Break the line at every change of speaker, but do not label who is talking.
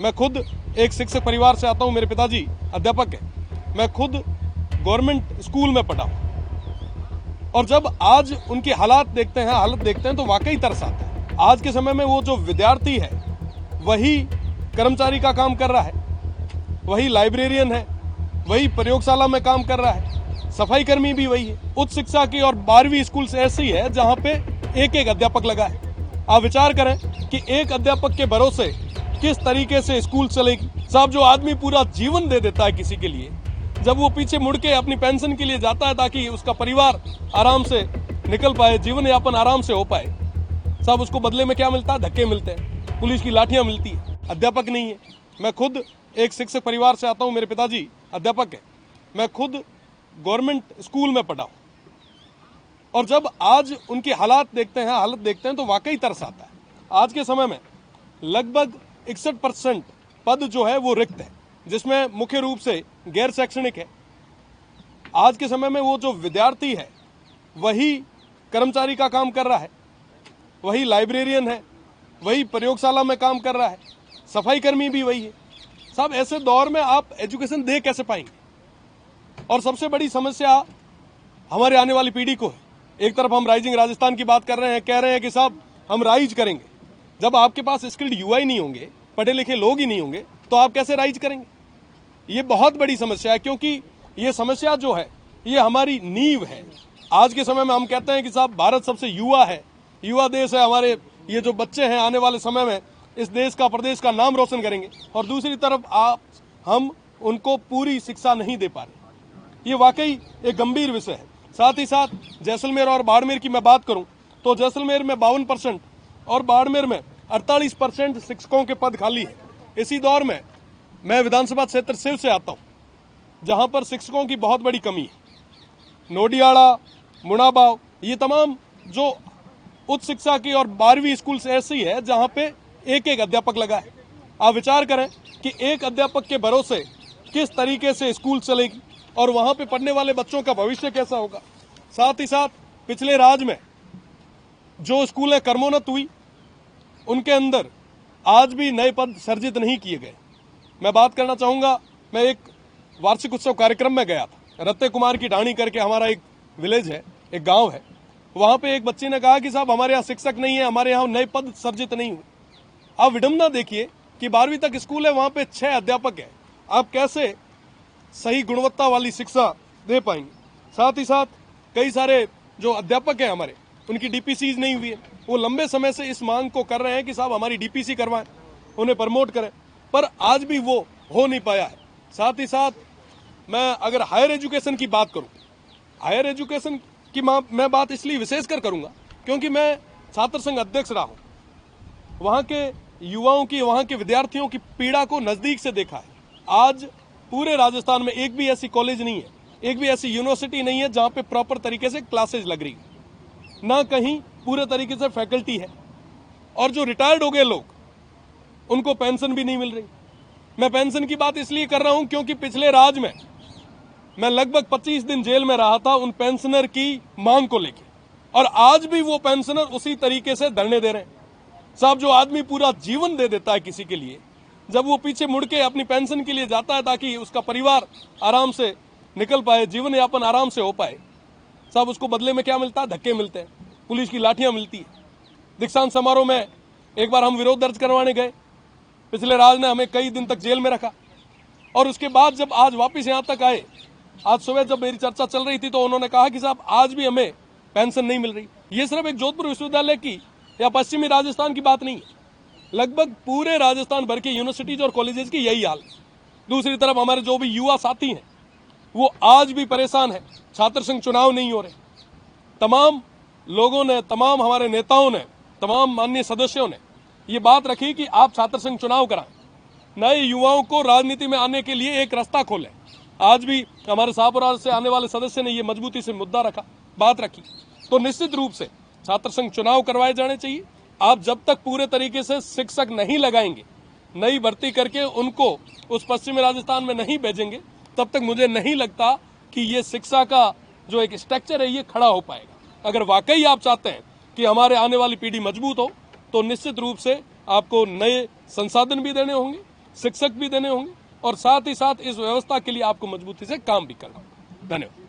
मैं खुद एक शिक्षक परिवार से आता हूं, मेरे पिताजी अध्यापक हैं। मैं खुद गवर्नमेंट स्कूल में पढ़ा हूं और जब आज उनकी हालत देखते हैं तो वाकई तरस आता है। आज के समय में वो जो विद्यार्थी है वही कर्मचारी का काम कर रहा है, वही लाइब्रेरियन है, वही प्रयोगशाला में काम कर रहा है, सफाई कर्मी भी वही है। उच्च शिक्षा की और 12वीं स्कूल से ऐसी है जहां पे एक अध्यापक लगा है। आप विचार करें कि एक अध्यापक के भरोसे किस तरीके से स्कूल चलेगी। साहब, जो आदमी पूरा जीवन दे देता है किसी के लिए, जब वो पीछे मुड़ के अपनी पेंशन के लिए जाता है ताकि उसका परिवार आराम से निकल पाए, जीवन यापन आराम से हो पाए, साहब उसको बदले में क्या मिलता है? धक्के मिलते हैं, पुलिस की लाठियां मिलती है। अध्यापक नहीं है। मैं खुद एक शिक्षक परिवार से आता हूं, मेरे पिताजी अध्यापक हैं। मैं खुद गवर्नमेंट स्कूल में पढ़ा हूं और जब आज उनकी हालत देखते हैं तो वाकई तरस आता है। आज के समय में लगभग 61% पद जो है वो रिक्त है, जिसमें मुख्य रूप से गैर शैक्षणिक है। आज के समय में वो जो विद्यार्थी है वही कर्मचारी का काम कर रहा है, वही लाइब्रेरियन है, वही प्रयोगशाला में काम कर रहा है, सफाई कर्मी भी वही है। साहब, ऐसे दौर में आप एजुकेशन दे कैसे पाएंगे? और सबसे बड़ी समस्या हमारे आने वाली पीढ़ी को है। एक तरफ हम राइजिंग राजस्थान की बात कर रहे हैं, कह रहे हैं कि साहब हम राइज करेंगे। जब आपके पास स्किल्ड युवा ही नहीं होंगे, पढ़े लिखे लोग ही नहीं होंगे, तो आप कैसे राइज करेंगे? ये बहुत बड़ी समस्या है, क्योंकि ये समस्या जो है ये हमारी नींव है। आज के समय में हम कहते हैं कि साहब भारत सबसे युवा है, युवा देश है। हमारे ये जो बच्चे हैं आने वाले समय में इस देश का, प्रदेश का नाम रोशन करेंगे, और दूसरी तरफ हम उनको पूरी शिक्षा नहीं दे पा रहे। ये वाकई एक गंभीर विषय है। साथ ही साथ जैसलमेर और बाड़मेर की मैं बात करूं तो जैसलमेर में 52% और बाड़मेर में 48% शिक्षकों के पद खाली है। इसी दौर में मैं विधानसभा क्षेत्र सिर से आता हूं, जहां पर शिक्षकों की बहुत बड़ी कमी है। नोडियाड़ा, मुनाबाव, ये तमाम जो उच्च शिक्षा की और 12वीं स्कूल से ऐसी है जहां पे एक अध्यापक लगा है। आप विचार करें कि एक अध्यापक के भरोसे किस तरीके से स्कूल चलेगी और वहां पे पढ़ने वाले बच्चों का भविष्य कैसा होगा। साथ ही साथ पिछले राज में जो स्कूलें कर्मोन्नत हुई उनके अंदर आज भी नए पद सर्जित नहीं किए गए। मैं बात करना चाहूंगा, मैं एक वार्षिक उत्सव कार्यक्रम में गया था। रत्ते कुमार की ढाणी करके हमारा एक विलेज है, एक गांव है। वहां पे एक बच्चे ने कहा कि साहब हमारे यहाँ शिक्षक नहीं है, हमारे यहाँ नए पद सर्जित नहीं हुए। आप विडंबना देखिए कि 12वीं तक स्कूल है, वहां पे 6 अध्यापक है। आप कैसे सही गुणवत्ता वाली शिक्षा दे पाएंगे? साथ ही साथ कई सारे जो अध्यापक हैं हमारे, उनकी डीपीसीज नहीं हुई है। वो लंबे समय से इस मांग को कर रहे हैं कि साहब हमारी डीपीसी करवाएं, उन्हें प्रमोट करें, पर आज भी वो हो नहीं पाया है। साथ ही साथ मैं अगर हायर एजुकेशन की बात करूं, हायर एजुकेशन की मैं बात इसलिए विशेषकर करूंगा क्योंकि मैं छात्र संघ अध्यक्ष रहा हूं। वहां के युवाओं की, वहां के विद्यार्थियों की पीड़ा को नजदीक से देखा है। आज पूरे राजस्थान में एक भी ऐसी कॉलेज नहीं है, एक भी ऐसी यूनिवर्सिटी नहीं है जहां पे प्रॉपर तरीके से क्लासेज लग रही है, ना कहीं पूरे तरीके से फैकल्टी है। और जो रिटायर्ड हो गए लोग, उनको पेंशन भी नहीं मिल रही। मैं पेंशन की बात इसलिए कर रहा हूं क्योंकि पिछले राज में मैं लगभग 25 दिन जेल में रहा था उन पेंशनर की मांग को लेकर, और आज भी वो पेंशनर उसी तरीके से धरने दे रहे हैं। साहब, जो आदमी पूरा जीवन दे देता है किसी के लिए, जब वो पीछे मुड़ के अपनी पेंशन के लिए जाता है ताकि उसका परिवार आराम से निकल पाए, जीवन यापन आराम से हो पाए, साहब उसको बदले में क्या मिलता है? धक्के मिलते हैं, पुलिस की लाठियां मिलती है। दीक्षांत समारोह में एक बार हम विरोध दर्ज करवाने गए, पिछले राज ने हमें कई दिन तक जेल में रखा, और उसके बाद जब आज वापिस यहाँ तक आए, आज सुबह जब मेरी चर्चा चल रही थी तो उन्होंने कहा कि साहब आज भी हमें पेंशन नहीं मिल रही। ये सिर्फ एक जोधपुर विश्वविद्यालय की या पश्चिमी राजस्थान की बात नहीं है, लगभग पूरे राजस्थान भर के यूनिवर्सिटीज और कॉलेजेस की यही हाल है। दूसरी तरफ हमारे जो भी युवा साथी हैं वो आज भी परेशान है। छात्र संघ चुनाव नहीं हो रहे। तमाम लोगों ने, तमाम हमारे नेताओं ने, तमाम माननीय सदस्यों ने ये बात रखी कि आप छात्र संघ चुनाव कराएं, नए युवाओं को राजनीति में आने के लिए एक रास्ता खोलें। आज भी हमारे शाहपुरा से आने वाले सदस्य ने ये मजबूती से मुद्दा रखा, बात रखी। तो निश्चित रूप से छात्र संघ चुनाव करवाए जाने चाहिए। आप जब तक पूरे तरीके से शिक्षक नहीं लगाएंगे, नई भर्ती करके उनको उस पश्चिमी राजस्थान में नहीं भेजेंगे, तब तक मुझे नहीं लगता कि ये शिक्षा का जो एक स्ट्रक्चर है ये खड़ा हो पाएगा। अगर वाकई आप चाहते हैं कि हमारे आने वाली पीढ़ी मजबूत हो, तो निश्चित रूप से आपको नए संसाधन भी देने होंगे शिक्षक भी देने होंगे और साथ ही साथ इस व्यवस्था के लिए आपको मजबूती से काम भी करना होगा। धन्यवाद।